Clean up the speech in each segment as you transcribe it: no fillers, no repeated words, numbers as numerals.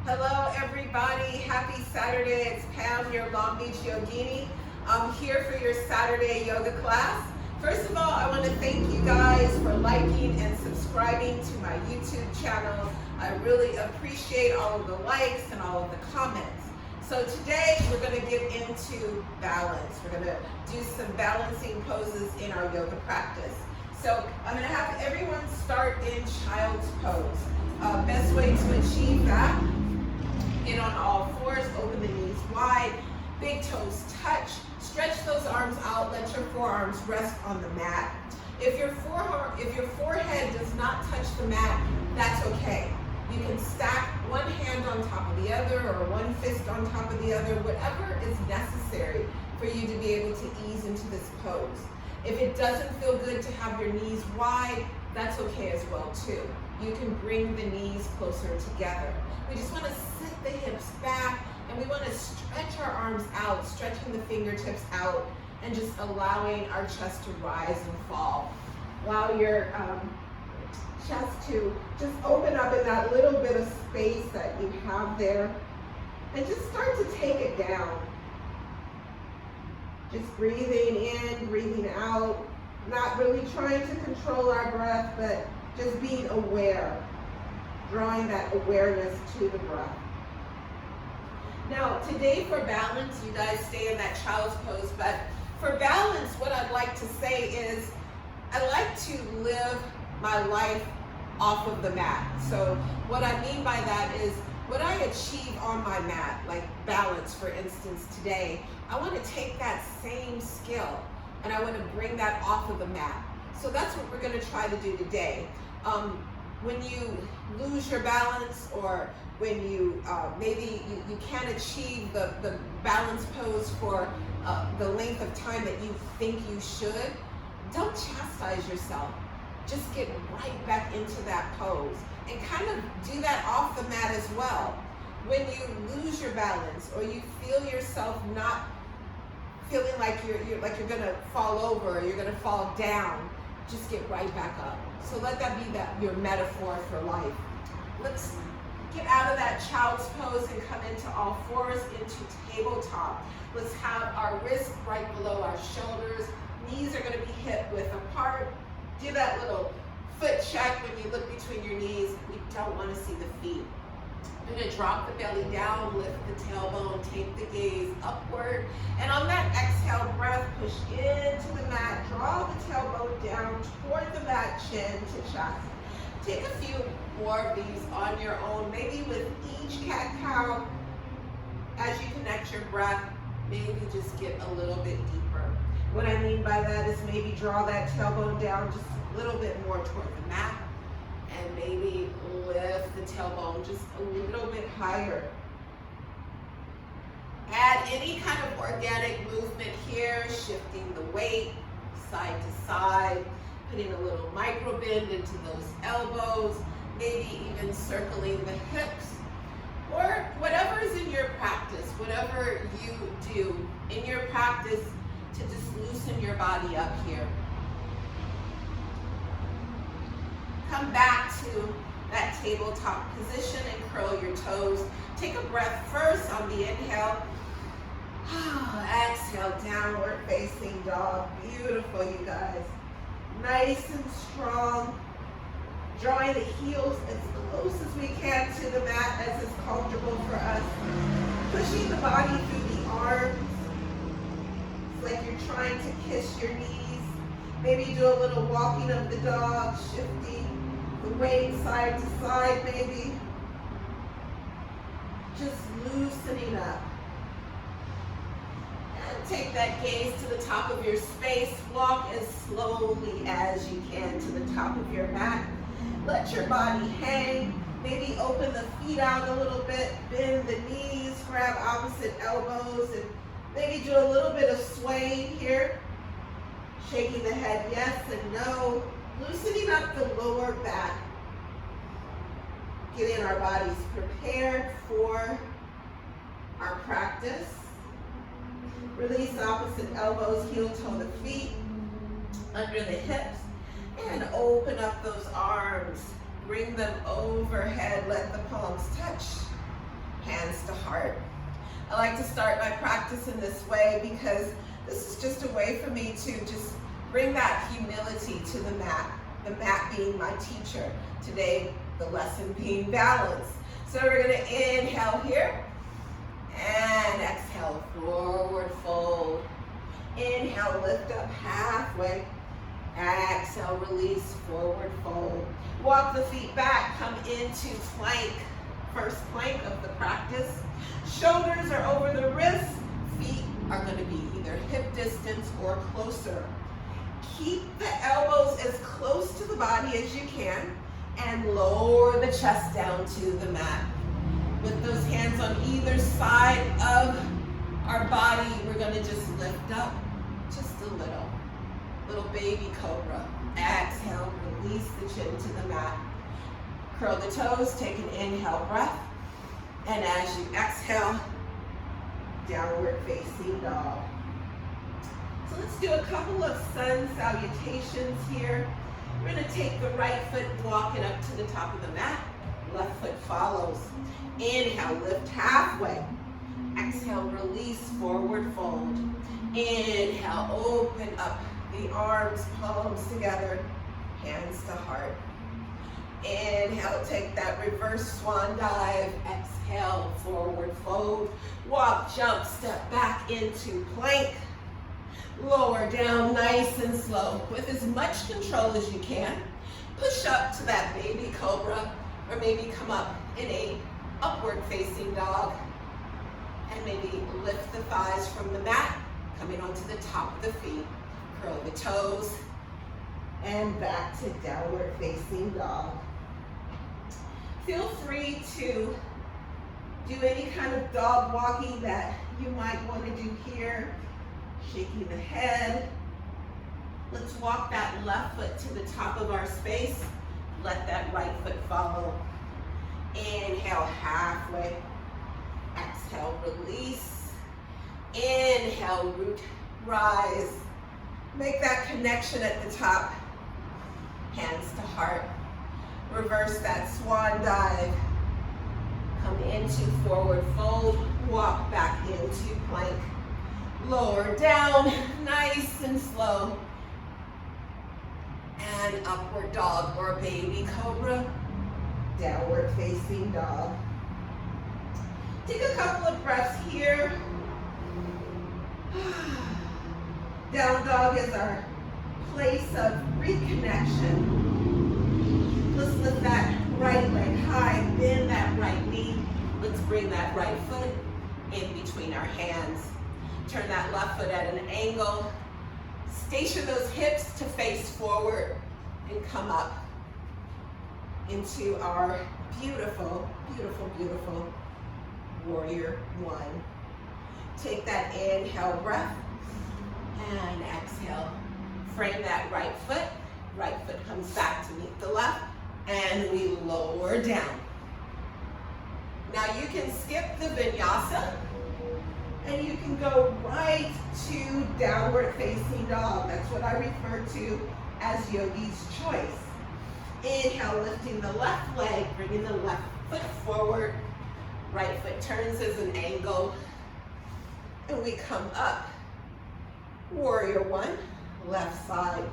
Hello everybody, happy Saturday. It's Pam, your Long Beach Yogini. I'm here for your Saturday yoga class. First of all, I want to thank you guys for liking and subscribing to my YouTube channel. I really appreciate all of the likes and all of the comments. So today we're going to get into balance. We're going to do some balancing poses in our yoga practice. So I'm going to have everyone start in child's pose. Best way to achieve that: get on all fours, open the knees wide, big toes touch, stretch those arms out, let your forearms rest on the mat. If your forehead does not touch the mat, that's okay. You can stack one hand on top of the other or one fist on top of the other, whatever is necessary for you to be able to ease into this pose. If it doesn't feel good to have your knees wide, that's okay as well too. You can bring the knees closer together. We just want to sit the hips back, and we want to stretch our arms out, stretching the fingertips out, and just allowing our chest to rise and fall. Allow your chest to just open up in that little bit of space that you have there, and just start to take it down. Just breathing in, breathing out, not really trying to control our breath, but just being aware, drawing that awareness to the breath. Now, today for balance, you guys stay in that child's pose, but for balance, what I'd like to say is, I like to live my life off of the mat. So what I mean by that is, what I achieve on my mat, like balance, for instance, today, I want to take that same skill and I want to bring that off of the mat. So that's what we're going to try to do today. When you lose your balance, or when you maybe you can't achieve the balance pose for the length of time that you think you should, don't chastise yourself. Just get right back into that pose and kind of do that off the mat as well. When you lose your balance, or you feel yourself not feeling like you're gonna fall over, or you're gonna fall down, just get right back up. So let that be your metaphor for life. Let's get out of that child's pose and come into all fours, into tabletop. Let's have our wrists right below our shoulders. Knees are going to be hip width apart. Do that little foot check when you look between your knees. We don't want to see the feet. You're going to drop the belly down, lift the tailbone, take the gaze upward. And on that exhale breath, push into the mat, draw the tailbone down toward the mat, chin to chest. Take a few more of these on your own, maybe with each cat-cow. As you connect your breath, maybe just get a little bit deeper. What I mean by that is maybe draw that tailbone down just a little bit more toward the mat, and maybe lift the tailbone just a little bit higher. Add any kind of organic movement here, shifting the weight side to side, putting a little micro bend into those elbows, maybe even circling the hips, or whatever is in your practice, whatever you do in your practice to just loosen your body up here. Come back to that tabletop position and curl your toes. Take a breath first on the inhale. Exhale, downward facing dog. Beautiful, you guys. Nice and strong. Drawing the heels as close as we can to the mat, as is comfortable for us. Pushing the body through the arms. It's like you're trying to kiss your knees. Maybe do a little walking of the dog, shifting the weight side to side maybe. Just loosening up. And take that gaze to the top of your space. Walk as slowly as you can to the top of your mat. Let your body hang. Maybe open the feet out a little bit. Bend the knees. Grab opposite elbows. And maybe do a little bit of swaying here. Shaking the head yes and no. Loosening up the lower back. Getting our bodies prepared for our practice. Release opposite elbows, heel toe the feet, under the hips, and open up those arms. Bring them overhead, let the palms touch. like to start my practice in this way because this is just a way for me to just bring that humility to the mat being my teacher. Today, the lesson being balance. So we're gonna inhale here and exhale, forward fold. Inhale, lift up halfway. Exhale, release, forward fold. Walk the feet back, come into plank. First plank of the practice. Shoulders are over the wrists. Feet are going to be either hip distance or closer. Keep the elbows as close to the body as you can and lower the chest down to the mat. With those hands on either side of our body, we're going to just lift up just a little baby cobra. Exhale, release the chin to the mat. Curl the toes, take an inhale breath. And as you exhale, downward facing dog. So let's do a couple of sun salutations here. We're gonna take the right foot, walk it up to the top of the mat. Left foot follows. Inhale, lift halfway. Exhale, release, forward fold. Inhale, open up the arms, palms together, hands to heart. Inhale, take that reverse swan dive. Exhale, forward fold. Walk, jump, step back into plank. Lower down nice and slow with as much control as you can. Push up to that baby cobra or maybe come up in a upward facing dog and maybe lift the thighs from the mat, coming onto the top of the feet. Curl the toes and back to downward facing dog. Feel free to do any kind of dog walking that you might want to do here. Shaking the head. Let's walk that left foot to the top of our space. Let that right foot follow. Inhale, halfway. Exhale, release. Inhale, root, rise. Make that connection at the top. Hands to heart. Reverse that swan dive. Come into forward fold. Walk back into plank. Lower down, nice and slow. And upward dog or baby cobra. Downward facing dog. Take a couple of breaths here. Down dog is our place of reconnection. Let's lift that right leg high, bend that right knee. Let's bring that right foot in between our hands. Turn that left foot at an angle. Station those hips to face forward and come up into our beautiful, beautiful, beautiful warrior one. Take that inhale breath and exhale. Frame that right foot. Right foot comes back to meet the left and we lower down. Now you can skip the vinyasa and you can go right to downward facing dog. That's what I refer to as yogi's choice. Inhale, lifting the left leg, bringing the left foot forward. Right foot turns as an angle. And we come up. Warrior one, left side.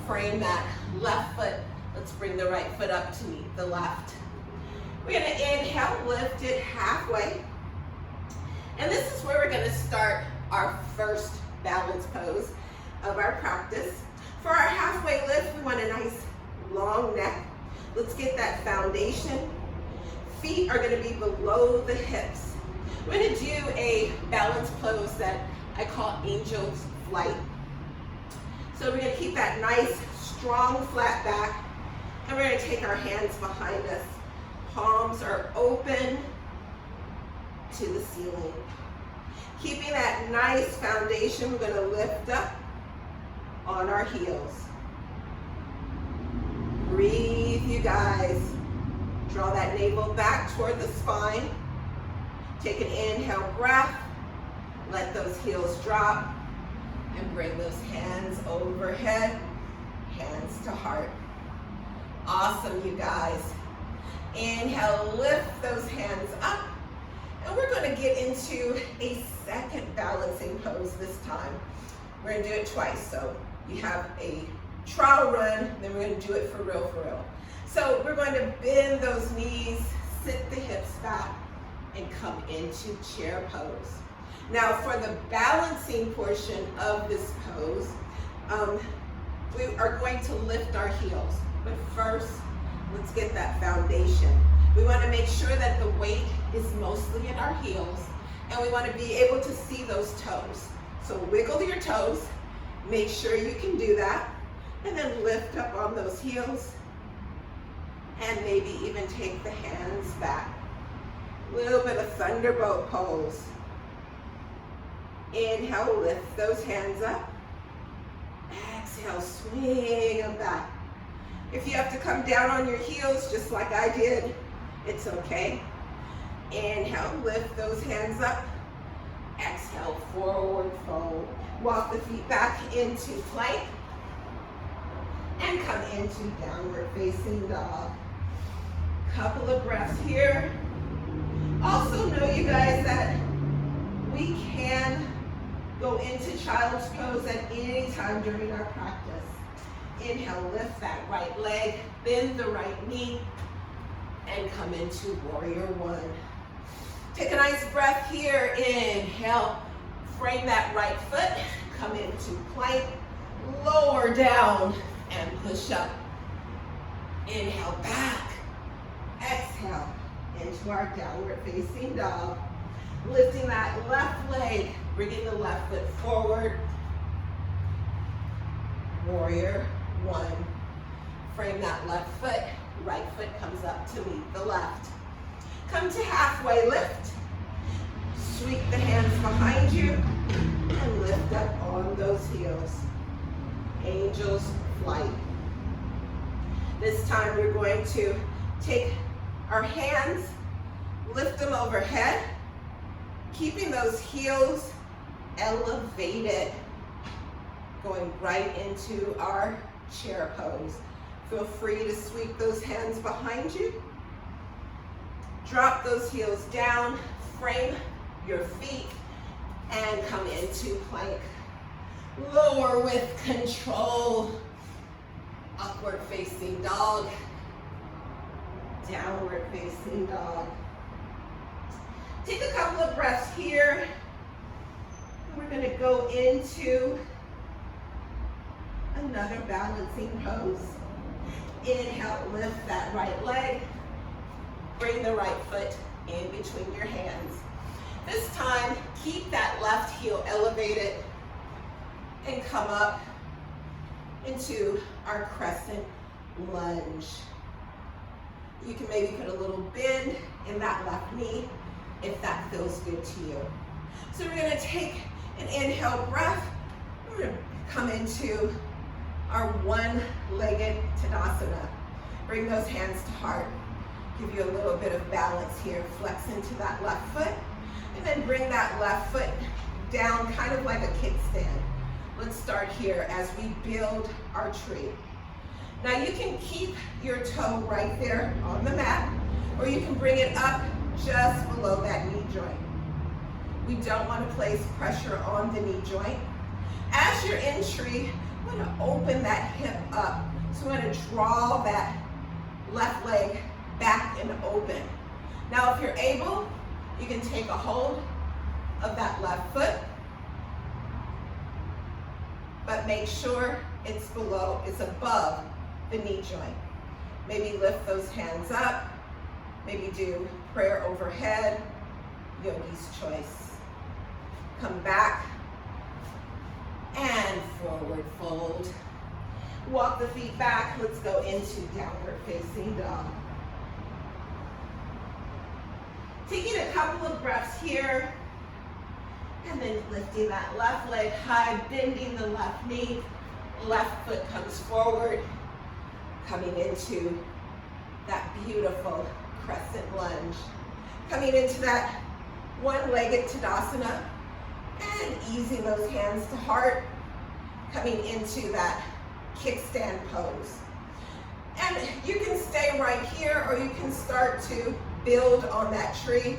Frame that left foot. Let's bring the right foot up to meet the left. We're gonna inhale, lift it halfway. And this is where we're gonna start our first balance pose of our practice. For our halfway lift, we want a nice long neck. Let's get that foundation. Feet are gonna be below the hips. We're gonna do a balance pose that I call angel's flight. So we're gonna keep that nice, strong, flat back. And we're gonna take our hands behind us. Palms are open to the ceiling. Keeping that nice foundation, we're gonna lift up on our heels. Breathe, you guys. Draw that navel back toward the spine. Take an inhale breath. Let those heels drop and bring those hands overhead, hands to heart. Awesome, you guys. Inhale, lift those hands up. And we're going to get into a second balancing pose this time. We're gonna do it twice. So you have a trial run, then we're gonna do it for real, for real. So we're going to bend those knees, sit the hips back, and come into chair pose. Now for the balancing portion of this pose, we are going to lift our heels. But first, let's get that foundation. We want to make sure that the weight is mostly in our heels, and we want to be able to see those toes. So wiggle your toes, make sure you can do that, and then lift up on those heels, and maybe even take the hands back. A little bit of thunderbolt pose. Inhale, lift those hands up. Exhale, swing them back. If you have to come down on your heels, just like I did, it's okay. Inhale, lift those hands up. Exhale, forward fold. Walk the feet back into plank. And come into downward facing dog. Couple of breaths here. Also know, you guys, that we can go into child's pose at any time during our practice. Inhale, lift that right leg, bend the right knee, and come into warrior one. Take a nice breath here. Inhale, frame that right foot, come into plank, lower down, and push up. Inhale, back. Exhale, into our downward facing dog. Lifting that left leg, bringing the left foot forward. Warrior one. Frame that left foot, right foot comes up to meet the left. Come to halfway lift. Sweep the hands behind you and lift up on those heels. Angel's flight. This time we're going to take our hands, lift them overhead, keeping those heels elevated, going right into our chair pose. Feel free to sweep those hands behind you. Drop those heels down, frame your feet, and come into plank. Lower with control. Upward facing dog. Downward facing dog. Take a couple of breaths here. We're going to go into another balancing pose. Inhale, lift that right leg. Bring the right foot in between your hands. This time, keep that left heel elevated and come up into our crescent lunge. You can maybe put a little bend in that left knee if that feels good to you. So we're gonna take an inhale breath. We're gonna come into our one-legged Tadasana. Bring those hands to heart. Give you a little bit of balance here. Flex into that left foot, and then bring that left foot down kind of like a kickstand. Let's start here as we build our tree. Now you can keep your toe right there on the mat, or you can bring it up just below that knee joint. We don't want to place pressure on the knee joint. As you're in tree, we want to open that hip up. So we want to draw that left leg back and open. Now if you're able, you can take a hold of that left foot, but make sure it's above the knee joint. Maybe lift those hands up, maybe do prayer overhead, yogi's choice. Come back and forward fold. Walk the feet back. Let's go into downward facing dog. Taking a couple of breaths here, and then lifting that left leg high, bending the left knee, left foot comes forward, coming into that beautiful crescent lunge. Coming into that one-legged Tadasana, and easing those hands to heart, coming into that kickstand pose. And you can stay right here, or you can start to build on that tree.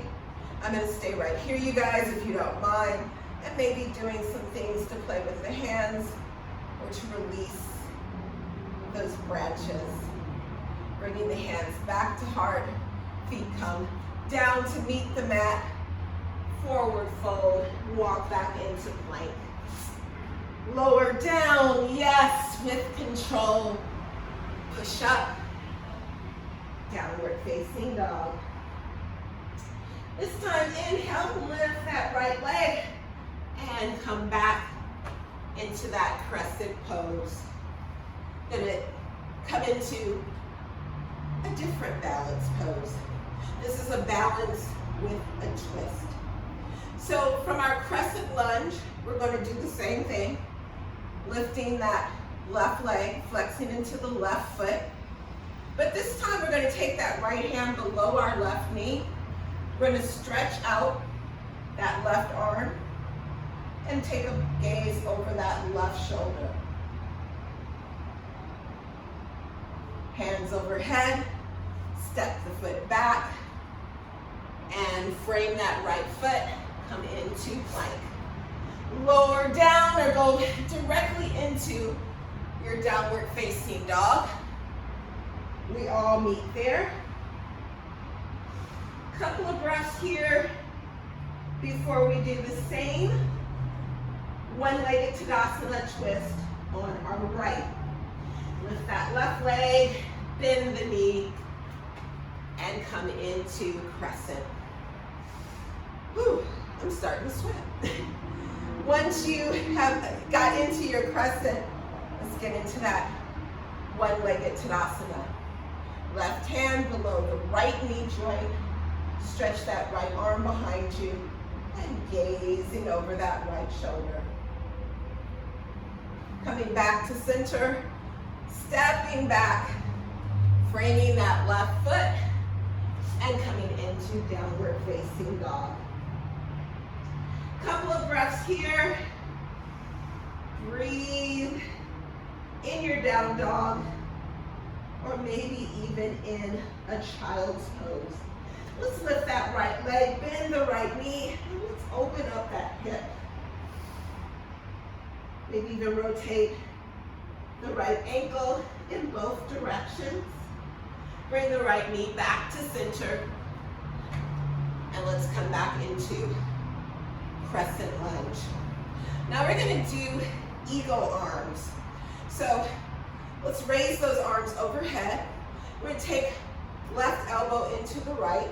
I'm gonna stay right here, you guys, if you don't mind, and maybe doing some things to play with the hands or to release those branches. Bringing the hands back to heart, feet come down to meet the mat, forward fold, walk back into plank. Lower down, yes, with control. Push up, downward facing dog. This time, inhale, lift that right leg, and come back into that crescent pose. Gonna come into a different balance pose. This is a balance with a twist. So from our crescent lunge, we're going to do the same thing, lifting that left leg, flexing into the left foot. But this time we're going to take that right hand below our left knee. We're going to stretch out that left arm and take a gaze over that left shoulder. Hands overhead, step the foot back, and frame that right foot, come into plank. Lower down or go directly into your downward facing dog. We all meet there. Couple of breaths here before we do the same one-legged Tadasana twist on our right. Lift that left leg, bend the knee, and come into crescent. Whew, I'm starting to sweat. Once you have got into your crescent, let's get into that one-legged Tadasana. Left hand below the right knee joint. Stretch that right arm behind you and gazing over that right shoulder. Coming back to center, stepping back, framing that left foot, and coming into downward facing dog. Couple of breaths here. Breathe in your down dog, or maybe even in a child's pose. Let's lift that right leg, bend the right knee, and let's open up that hip. Maybe even rotate the right ankle in both directions. Bring the right knee back to center. And let's come back into crescent lunge. Now we're gonna do eagle arms. So let's raise those arms overhead. We're gonna take left elbow into the right.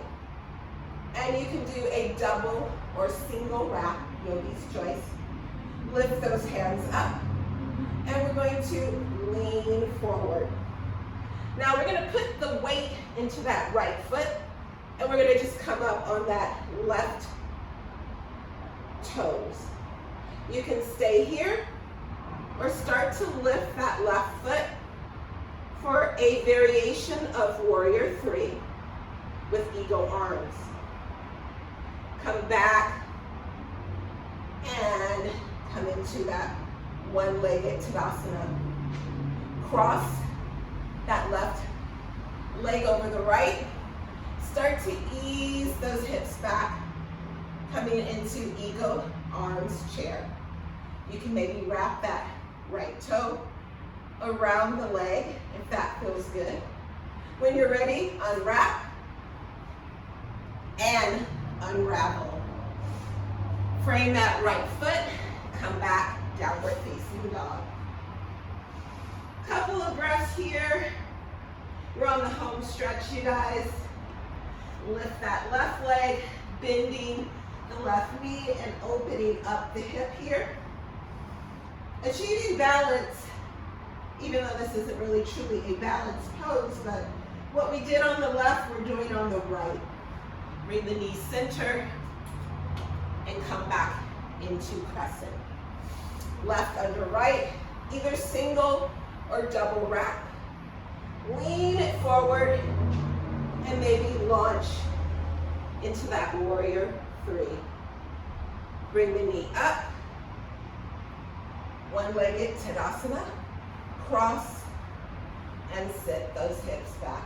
And you can do a double or single wrap, yogi's choice. Lift those hands up. And we're going to lean forward. Now we're gonna put the weight into that right foot, and we're gonna just come up on that left toes. You can stay here or start to lift that left foot for a variation of warrior three with eagle arms. Come back and come into that one-legged Tadasana. Cross that left leg over the right. Start to ease those hips back, coming into eagle arms chair. You can maybe wrap that right toe around the leg if that feels good. When you're ready, unwrap and unravel. Frame that right foot, come back, downward facing dog. Couple of breaths here. We're on the home stretch, you guys. Lift that left leg, bending the left knee and opening up the hip here. Achieving balance, even though this isn't really truly a balanced pose, but what we did on the left, we're doing on the right. Bring the knee center and come back into crescent. Left under right, either single or double wrap. Lean it forward and maybe launch into that warrior three. Bring the knee up. One-legged Tadasana. Cross and sit those hips back.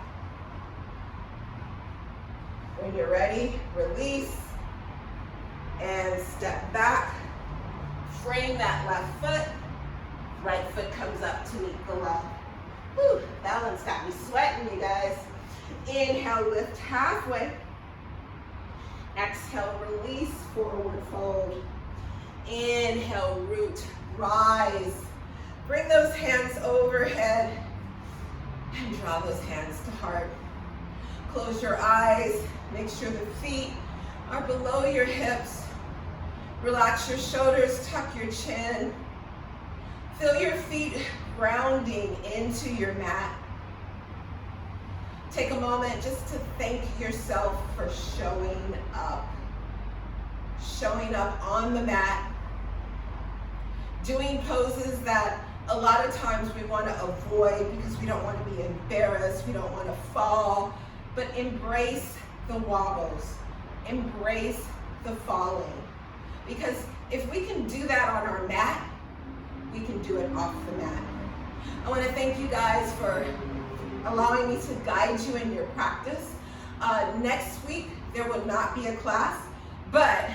When you're ready, release and step back. Frame that left foot. Right foot comes up to meet the left. Whew, that one's got me sweating, you guys. Inhale, lift halfway. Exhale, release, forward fold. Inhale, root, rise. Bring those hands overhead and draw those hands to heart. Close your eyes. Make sure the feet are below your hips. Relax your shoulders, tuck your chin. Feel your feet grounding into your mat. Take a moment just to thank yourself for showing up. Showing up on the mat. Doing poses that a lot of times we want to avoid because we don't want to be embarrassed, we don't want to fall, but embrace the wobbles. Embrace the falling. Because if we can do that on our mat, we can do it off the mat. I want to thank you guys for allowing me to guide you in your practice. Next week, there will not be a class, but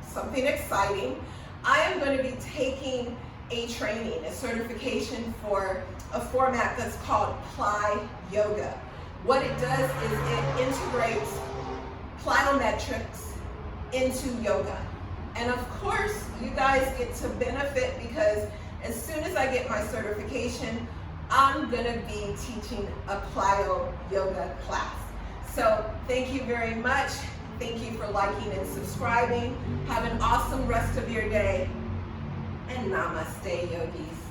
something exciting. I am going to be taking a training, a certification for a format that's called Ply Yoga. What it does is it integrates plyometrics into yoga. And of course, you guys get to benefit because as soon as I get my certification, I'm gonna be teaching a plyo yoga class. So thank you very much. Thank you for liking and subscribing. Have an awesome rest of your day. And namaste, yogis.